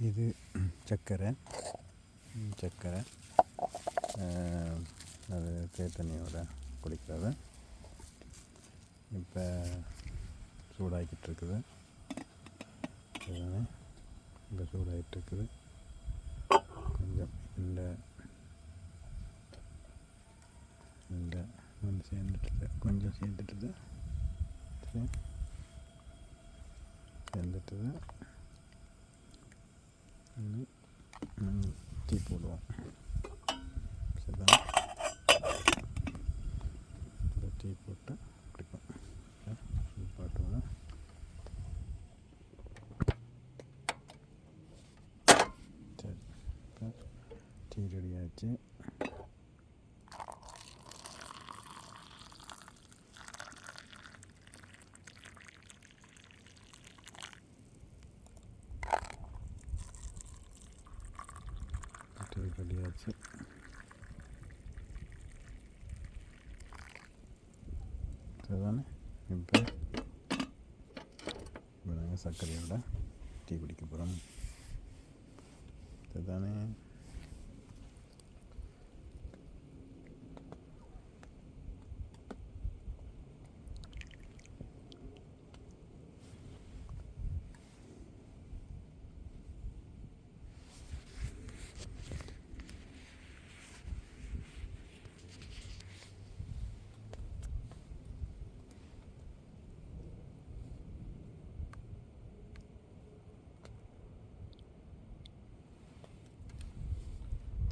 இது சர்க்கரை அது தேத்தண்ணியோட குடிக்கிறது. இப்போ சூடாகிக்கிட்டு இருக்குது. இப்போ சூடாகிட்டு இருக்குது. கொஞ்சம் இந்த கொஞ்சம் சேர்ந்துட்டுது. டீ போடுவோம். சரிதான், டீ போட்டு குடிப்போம். பாட்டுவோம். சரி, இப்போ டீ ரெடி ஆச்சு. ரெடியாச்சு. சரிதானே? இப்போ நாங்கள் சர்க்கரையோட டீ குடிக்க போகிறோம். சரிதானே?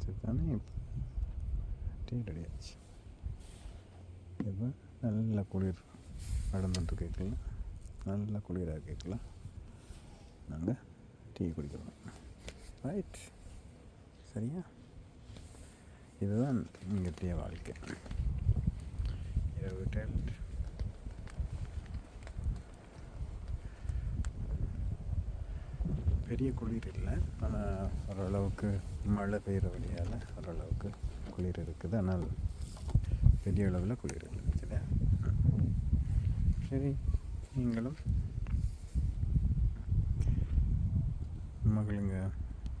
சரிதானே? டீ ரெடி ஆச்சு. இப்போ நல்ல குளிர் நடந்துட்டு கேட்கலாம். நல்ல குளிராக கேட்கலாம். நாங்கள் டீ குடிக்கிறோம். ரைட், சரியா? இதுதான் இங்கத்திய வாழ்க்கை. இரவு டென்ட், பெரிய குளிர் இல்லை, ஆனால் ஓரளவுக்கு மழை பெய்கிற வழியால் ஓரளவுக்கு குளிர் இருக்குது. ஆனால் பெரிய அளவில் குளிர் இல்லை.